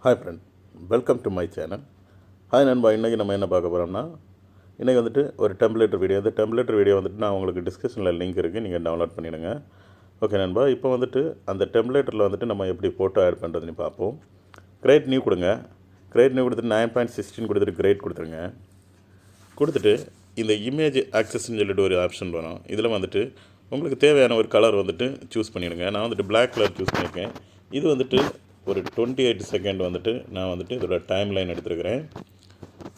Hi friend, welcome to my channel. Hi நண்பா. இன்றைக்கி நம்ம என்ன பார்க்க போகிறோம்னா, இன்றைக்கி வந்துட்டு ஒரு டெம்ப்ளேட்டர் வீடியோ. இந்த டெம்ப்ளேட்டர் வீடியோ வந்துட்டு நான் உங்களுக்கு டிஸ்கிரிப்ஷனில் லிங்க் இருக்குது, நீங்கள் டவுன்லோட் பண்ணிவிடுங்க. ஓகே நண்பா. இப்போ வந்துட்டு அந்த டெம்ப்ளேட்டரில் வந்துட்டு நம்ம எப்படி ஃபோட்டோ ஆட் பண்ணுறதுன்னு பார்ப்போம். கிரியேட் நியூ கொடுங்க. கிரியேட் நியூ கொடுத்துட்டு 9.16 கொடுத்துட்டு கிரியேட் கொடுத்துருங்க. கொடுத்துட்டு இந்த இமேஜ் ஆக்சஸ்ன்னு சொல்லிட்டு ஒரு ஆப்ஷன் வரும். இதில் வந்துட்டு உங்களுக்கு தேவையான ஒரு கலர் வந்துட்டு சூஸ் பண்ணிவிடுங்க. நான் வந்துட்டு பிளாக் கலர் சூஸ் பண்ணியிருக்கேன். இது வந்துட்டு ஒரு 28 செகண்ட் வந்துட்டு நான் வந்துட்டு இதோட டைம் லைன் எடுத்துருக்கிறேன்.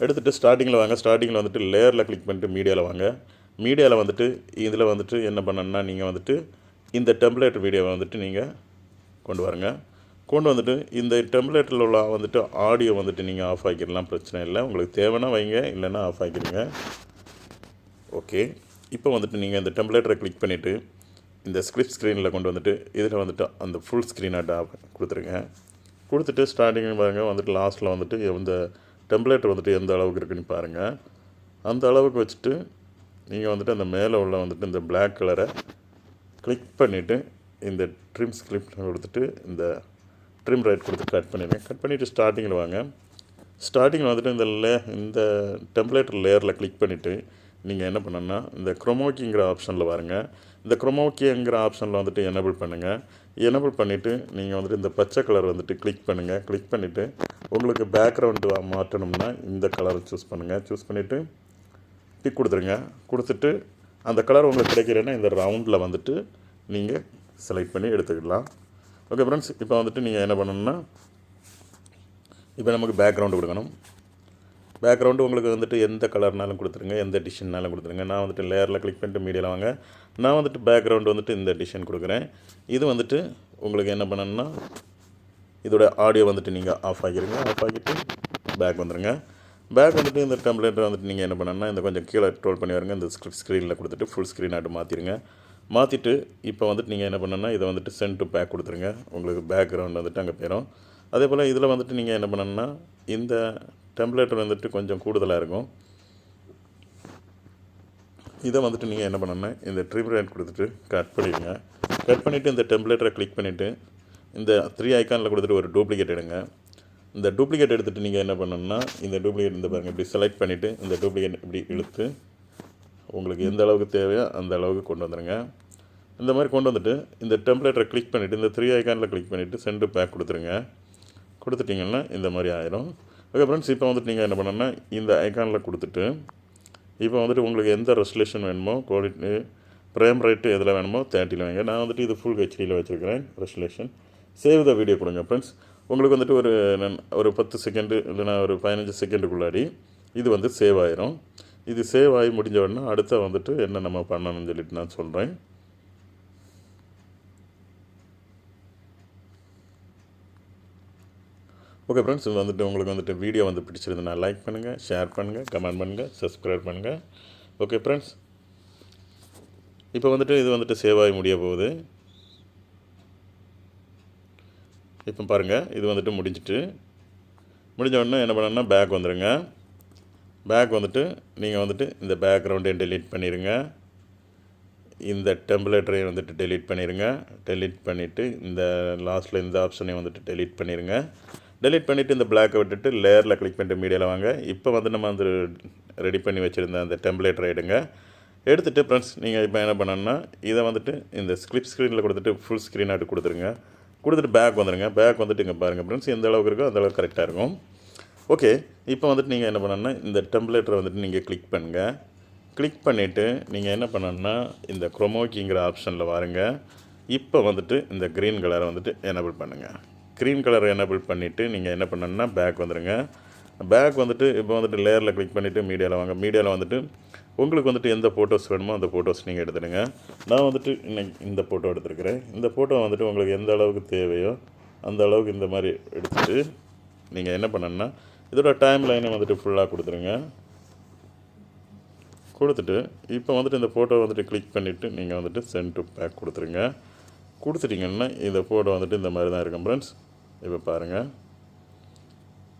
எடுத்துகிட்டு ஸ்டார்டிங்கில் வாங்க. ஸ்டார்டிங்கில் வந்துட்டு லேயரில் கிளிக் பண்ணிட்டு மீடியாவில் வாங்க. மீடியாவில் வந்துட்டு இதில் வந்துட்டு என்ன பண்ணணும்னா, நீங்கள் வந்துட்டு இந்த டெம்ப்ளேட்டர் வீடியோவை வந்துட்டு நீங்கள் கொண்டு வாருங்க. கொண்டு வந்துட்டு இந்த டெம்ப்ளேட்டில் உள்ள வந்துட்டு ஆடியோ வந்துட்டு நீங்கள் ஆஃப் ஆக்கிடலாம், பிரச்சனை இல்லை. உங்களுக்கு தேவைன்னா வைங்க, இல்லைன்னா ஆஃப் ஆக்கிடுங்க. ஓகே. இப்போ வந்துட்டு நீங்கள் இந்த டெம்ப்ளேட்டரை கிளிக் பண்ணிவிட்டு இந்த ஸ்கிரிப்ட் ஸ்க்ரீனில் கொண்டு வந்துட்டு இதில் வந்துட்டு அந்த ஃபுல் ஸ்க்ரீனாக கொடுத்துருங்க. கொடுத்துட்டு ஸ்டார்டிங் பாருங்கள், வந்துட்டு லாஸ்ட்டில் வந்துட்டு இந்த டெம்ப்ளேட்டர் வந்துட்டு எந்த அளவுக்கு இருக்குன்னு பாருங்கள். அந்த அளவுக்கு வச்சுட்டு நீங்கள் வந்துட்டு அந்த மேலே உள்ள வந்துட்டு இந்த பிளாக் கலரை கிளிக் பண்ணிவிட்டு இந்த ட்ரிம் ஸ்கிரிப்ட் கொடுத்துட்டு இந்த ட்ரிம் ரைட் கொடுத்து கட் பண்ணிடுங்க. கட் பண்ணிவிட்டு ஸ்டார்டிங்கில் வாங்க. ஸ்டார்டிங்கில் வந்துட்டு இந்த டெம்ப்ளேட்டர் லேயரில் கிளிக் பண்ணிவிட்டு நீங்கள் என்ன பண்ணணுன்னா, இந்த க்ரோமோக்கிங்கிற ஆப்ஷனில் பாருங்க. இந்த க்ரோமோக்கிங்கிற ஆப்ஷனில் வந்துட்டு எனேபிள் பண்ணுங்கள். எனேபிள் பண்ணிவிட்டு நீங்கள் வந்துட்டு இந்த பச்சை கலர் வந்துட்டு கிளிக் பண்ணுங்கள். கிளிக் பண்ணிவிட்டு உங்களுக்கு பேக்ரவுண்டு மாற்றணும்னா இந்த கலரை சூஸ் பண்ணுங்கள். சூஸ் பண்ணிவிட்டு டிக் கொடுத்துருங்க. கொடுத்துட்டு அந்த கலர் உங்களுக்கு கிடைக்கிறேன்னா இந்த ரவுண்டில் வந்துட்டு நீங்கள் செலக்ட் பண்ணி எடுத்துக்கலாம். ஓகே ஃப்ரெண்ட்ஸ், இப்போ வந்துட்டு நீங்கள் என்ன பண்ணணும்னா, இப்போ நமக்கு பேக்ரவுண்டு கொடுக்கணும். பேக்ரவுண்டு உங்களுக்கு வந்துட்டு எந்த கலர்னாலும் கொடுத்துருங்க, எந்த டிசைன்னாலும் கொடுத்துருங்க. நான் வந்துட்டு லேயரில் கிளிக் பண்ணிட்டு மீடியாவில் வாங்க. நான் வந்துட்டு பேக்ரவுண்டு வந்துட்டு இந்த டிசைன் கொடுக்குறேன். இது வந்துட்டு உங்களுக்கு என்ன பண்ணணும்னா, இதோட ஆடியோ வந்துட்டு நீங்கள் ஆஃப் ஆகிடுங்க. ஆஃப் ஆகிட்டு பேக் வந்துடுங்க. பேக் வந்துட்டு இந்த டெம்ப்ளேட்டர் வந்துட்டு நீங்கள் என்ன பண்ணணும்னா, இந்த கொஞ்சம் கீழே ட்ரோல் பண்ணி வருங்க. இந்த ஸ்க்ரீனில் கொடுத்துட்டு ஃபுல் ஸ்க்ரீன் ஆட்டு மாற்றிடுங்க. மாற்றிட்டு இப்போ வந்துட்டு நீங்கள் என்ன பண்ணணும்னா, இதை வந்துட்டு சென்ட் டு பேக் கொடுத்துருங்க. உங்களுக்கு பேக்ரவுண்ட் வந்துட்டு அங்கே போயிடும். அதே போல் இதில் வந்துட்டு நீங்கள் என்ன பண்ணணும்னா, இந்த டெம்ப்ளேட்டர் வந்துட்டு கொஞ்சம் கூடுதலாக இருக்கும். இதை வந்துட்டு நீங்கள் என்ன பண்ணணும்னா, இந்த ட்ரிம் ரைட் கொடுத்துட்டு கட் பண்ணிடுங்க. கட் பண்ணிவிட்டு இந்த டெம்ப்ளேட்டரை கிளிக் பண்ணிவிட்டு இந்த 3 ஐக்கானில் கொடுத்துட்டு ஒரு டூப்ளிகேட் எடுங்க. இந்த டூப்ளிகேட் எடுத்துகிட்டு நீங்கள் என்ன பண்ணணும்னா, இந்த டூப்ளிகேட் இந்த பாருங்கள், இப்படி செலக்ட் பண்ணிவிட்டு இந்த டூப்ளிகேட் இப்படி இழுத்து உங்களுக்கு எந்த அளவுக்கு தேவையோ அந்த அளவுக்கு கொண்டு வந்துடுங்க. இந்த மாதிரி கொண்டு வந்துட்டு இந்த டெம்ப்ளேட்டரை கிளிக் பண்ணிவிட்டு இந்த 3 ஐக்கானில் கிளிக் பண்ணிவிட்டு சென்ட் பேக் கொடுத்துருங்க. கொடுத்துட்டிங்கன்னா இந்த மாதிரி ஆயிரும். ஓகே ஃப்ரெண்ட்ஸ், இப்போ வந்துட்டு நீங்கள் என்ன பண்ணணும்னா, இந்த ஐக்கானில் கொடுத்துட்டு இப்போ வந்துட்டு உங்களுக்கு எந்த ரெசல்யூஷன் வேணுமோ, குவாலிட்டி ஃப்ரேம் ரேட்டு எதில் வேணுமோ 30ல் வைங்க. நான் வந்துட்டு இது ஃபுல் ஹெச்டியில் வச்சுருக்கிறேன் ரெசல்யூஷன். சேவ் த வீடியோ கொடுங்க ஃப்ரெண்ட்ஸ். உங்களுக்கு வந்துட்டு ஒரு 10 செகண்டு இல்லைனா ஒரு 15 செகண்டுக்குள்ளாடி இது வந்து சேவ் ஆயிரும். இது சேவ் ஆகி முடிஞ்ச உடனே அடுத்த வந்துட்டு என்ன நம்ம பண்ணணும்னு சொல்லிட்டு நான் சொல்கிறேன். ஓகே ஃப்ரெண்ட்ஸ், இது வந்துட்டு உங்களுக்கு வந்துட்டு வீடியோ வந்து பிடிச்சிருந்ததுன்னா லைக் பண்ணுங்கள், ஷேர் பண்ணுங்கள், கமெண்ட் பண்ணுங்கள், சப்ஸ்கிரைப் பண்ணுங்கள். ஓகே ஃப்ரெண்ட்ஸ், இப்போ வந்துட்டு இது வந்துட்டு சேவ் ஆகி முடிய போகுது. இப்போ பாருங்கள், இது வந்துட்டு முடிஞ்சிட்டு முடிஞ்ச உடனே என்ன பண்ணணும்னா பேக் வந்துடுங்க. பேக் வந்துட்டு நீங்கள் வந்துட்டு இந்த பேக்ரவுண்டையும் டெலீட் பண்ணிடுங்க. இந்த டெம்ப்ளேட்டரையும் வந்துட்டு டெலீட் பண்ணிடுங்க. டெலீட் பண்ணிவிட்டு இந்த லாஸ்ட்டில் இந்த ஆப்ஷனையும் வந்துட்டு டெலீட் பண்ணிடுங்க. டெலீட் பண்ணிவிட்டு இந்த பிளாக்கை விட்டுட்டு லேயரில் கிளிக் பண்ணிட்டு மீடியாவில் வாங்க. இப்போ வந்து நம்ம வந்து ரெடி பண்ணி வச்சுருந்த அந்த டெம்ப்ளேட்டரை எடுங்க. எடுத்துகிட்டு ஃப்ரெண்ட்ஸ் நீங்கள் இப்போ என்ன பண்ணணும்னா, இதை வந்துட்டு இந்த ஸ்க்ரீனில் கொடுத்துட்டு ஃபுல் ஸ்க்ரீனாட்டு கொடுத்துருங்க. கொடுத்துட்டு பேக் வந்துடுங்க. பேக் வந்துட்டு இங்கே பாருங்கள் ஃப்ரெண்ட்ஸ், எந்த அளவுக்கு இருக்கோ அந்த அளவுக்கு கரெக்டாக இருக்கும். ஓகே. இப்போ வந்துட்டு நீங்கள் என்ன பண்ணணும்னா, இந்த டெம்ப்ளேட்டரை வந்துட்டு நீங்கள் கிளிக் பண்ணுங்கள். கிளிக் பண்ணிவிட்டு நீங்கள் என்ன பண்ணணும்னா, இந்த க்ரோமோக்கிங்கிற ஆப்ஷனில் வாருங்க. இப்போ வந்துட்டு இந்த க்ரீன் கலரை வந்துட்டு எனேபிள் பண்ணுங்கள். க்ரீன் கலரை எனேபிள் பண்ணிவிட்டு நீங்கள் என்ன பண்ணணும்னா பேக் வந்துடுங்க. பேக் வந்துட்டு இப்போ வந்துட்டு லேயரில் கிளிக் பண்ணிவிட்டு மீடியாவில் வாங்க. மீடியாவில் வந்துட்டு உங்களுக்கு வந்துட்டு எந்த ஃபோட்டோஸ் வேணுமோ அந்த ஃபோட்டோஸ் நீங்கள் எடுத்துடுங்க. நான் வந்துட்டு இன்னைக்கு இந்த ஃபோட்டோ எடுத்துருக்கிறேன். இந்த ஃபோட்டோ வந்துட்டு உங்களுக்கு எந்த அளவுக்கு தேவையோ அந்த அளவுக்கு இந்த மாதிரி எடுத்துகிட்டு நீங்கள் என்ன பண்ணணும்னா, இதோட டைம் லைனை வந்துட்டு ஃபுல்லாக கொடுத்துருங்க. கொடுத்துட்டு இப்போ வந்துட்டு இந்த ஃபோட்டோ வந்துட்டு கிளிக் பண்ணிவிட்டு நீங்கள் வந்துட்டு சென்ட் டு பேக் கொடுத்துருங்க. கொடுத்துட்டிங்கன்னா இந்த ஃபோட்டோ வந்துட்டு இந்த மாதிரி தான் இருக்கும் ஃப்ரெண்ட்ஸ். இப்போ பாருங்கள்,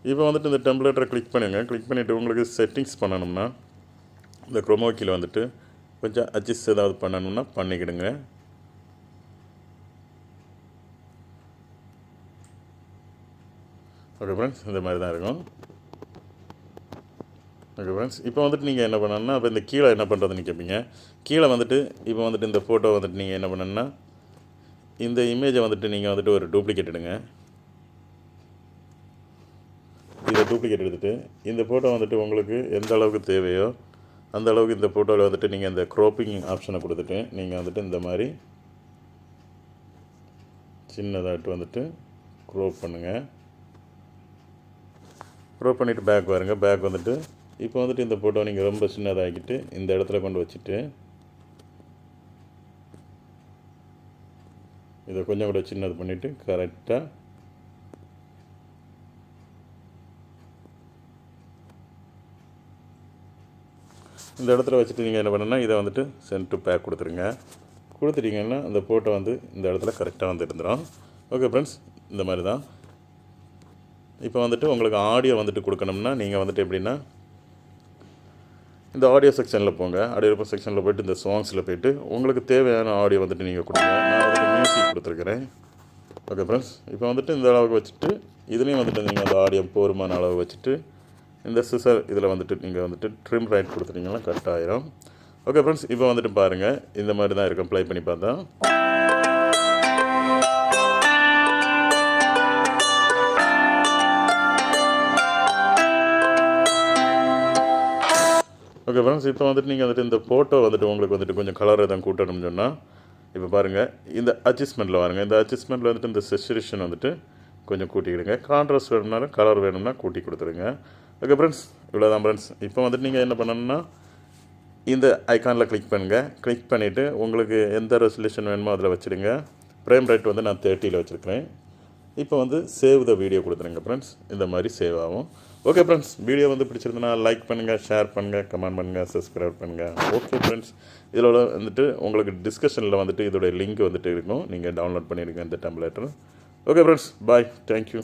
இப்போ வந்துட்டு இந்த டெம்ப்ளேட்டரை கிளிக் பண்ணுங்கள். கிளிக் பண்ணிவிட்டு உங்களுக்கு செட்டிங்ஸ் பண்ணணும்னா இந்த க்ரோமோக்கியில் வந்துட்டு கொஞ்சம் அட்ஜஸ்ட் ஏதாவது பண்ணணும்னா பண்ணிக்கிடுங்க. ஓகே ஃப்ரெண்ட்ஸ், இந்த மாதிரி தான் இருக்கும். ஓகே ஃப்ரெண்ட்ஸ், இப்போ வந்துட்டு நீங்கள் என்ன பண்ணணும்னா, இப்போ இந்த கீழே என்ன பண்ணுறதுன்னு கேட்பீங்க. கீழே வந்துட்டு இப்போ வந்துட்டு இந்த ஃபோட்டோ வந்துட்டு நீங்கள் என்ன பண்ணணும்னா, இந்த இமேஜை வந்துட்டு நீங்கள் வந்துட்டு ஒரு டூப்ளிகேட் எடுங்க. இதை டூப்ளிகேட் எடுத்துகிட்டு இந்த ஃபோட்டோ வந்துட்டு உங்களுக்கு எந்த அளவுக்கு தேவையோ அந்த அளவுக்கு இந்த ஃபோட்டோவில் வந்துட்டு நீங்கள் இந்த க்ரோப்பிங் ஆப்ஷனை கொடுத்துட்டு நீங்கள் வந்துட்டு இந்த மாதிரி சின்னதாட்டு வந்துட்டு க்ரோப் பண்ணுங்கள். க்ரோப் பண்ணிவிட்டு பேக் வருங்க. பேக் வந்துட்டு இப்போ வந்துட்டு இந்த ஃபோட்டோ நீங்கள் ரொம்ப சின்னதாகிட்டு இந்த இடத்துல கொண்டு வச்சுட்டு இதை கொஞ்சம் கூட சின்னது பண்ணிவிட்டு கரெக்டாக இந்த இடத்துல வச்சுட்டு நீங்கள் என்ன பண்ணுன்னா இதை வந்துட்டு சென்ட் டு பேக் கொடுத்துருங்க. கொடுத்துட்டிங்கன்னா அந்த ஃபோட்டோ வந்து இந்த இடத்துல கரெக்டாக வந்து இருந்துடும். ஓகே ஃப்ரெண்ட்ஸ், இந்த மாதிரி தான். இப்போ வந்துட்டு உங்களுக்கு ஆடியோ வந்துட்டு கொடுக்கணும்னா நீங்கள் வந்துட்டு எப்படின்னா இந்த ஆடியோ செக்ஷனில் போங்க. ஆடியோ செக்ஷனில் போய்ட்டு இந்த சாங்ஸில் போய்ட்டு உங்களுக்கு தேவையான ஆடியோ வந்துட்டு நீங்கள் கொடுங்க. நான் வந்துட்டு மியூசிக் கொடுத்துருக்குறேன். ஓகே ஃப்ரெண்ட்ஸ், இப்போ வந்துட்டு இந்த அளவுக்கு வச்சுட்டு இதுலேயும் வந்துட்டு நீங்கள் அந்த ஆடியோ போருமான அளவு வச்சுட்டு இந்த சிசர் இதில் வந்துட்டு நீங்கள் வந்துட்டு ட்ரிம் ரைட் கொடுத்துட்டிங்கன்னா கட் ஆயிரும். ஓகே ஃப்ரெண்ட்ஸ், இப்போ வந்துட்டு பாருங்கள், இந்த மாதிரி தான் இருக்கும். ப்ளே பண்ணி பார்த்தா ஓகே ஃப்ரெண்ட்ஸ், இப்போ வந்துட்டு நீங்கள் வந்துட்டு இந்த ஃபோட்டோ வந்துட்டு உங்களுக்கு வந்துட்டு கொஞ்சம் கலர் எதாவது கூட்டணும்னு சொன்னால் இப்போ பாருங்கள், இந்த அட்ஜஸ்ட்மெண்ட்டில் பாருங்கள். இந்த அட்ஜஸ்ட்மெண்ட்டில் வந்துட்டு இந்த செச்சுரேஷன் வந்துட்டு கொஞ்சம் கூட்டிக்கிடுங்க. கான்ட்ராஸ்ட் வேணும்னாலும் கலர் வேணும்னா கூட்டி கொடுத்துருங்க. ஓகே ஃப்ரெண்ட்ஸ், இவ்வளோ தான் ஃப்ரெண்ட்ஸ். இப்போ வந்துட்டு நீங்கள் என்ன பண்ணணும்னா இந்த ஐக்கானில் கிளிக் பண்ணுங்கள். கிளிக் பண்ணிவிட்டு உங்களுக்கு எந்த ரெசல்யூஷன் வேணுமோ அதில் வச்சுடுங்க. ஃப்ரேம் ரேட் வந்து நான் 30ல் வச்சுருக்கிறேன். இப்போ வந்து சேவ் த வீடியோ கொடுத்துருங்க ஃப்ரெண்ட்ஸ். இந்த மாதிரி சேவ் ஆகும். ஓகே ஃப்ரெண்ட்ஸ், வீடியோ வந்து பிடிச்சிருந்தனா லைக் பண்ணுங்கள், ஷேர் பண்ணுங்கள், கமெண்ட் பண்ணுங்கள், சப்ஸ்கிரைப் பண்ணுங்கள். ஓகே ஃப்ரெண்ட்ஸ், இதோட வந்துட்டு உங்களுக்கு டிஸ்கஷனில் வந்துட்டு இதோட லிங்க் வந்துட்டு இருக்கும். நீங்கள் டவுன்லோட் பண்ணிடுங்க இந்த டெம்ப்ளேட்டர். ஓகே ஃப்ரெண்ட்ஸ், பாய், தேங்க்யூ.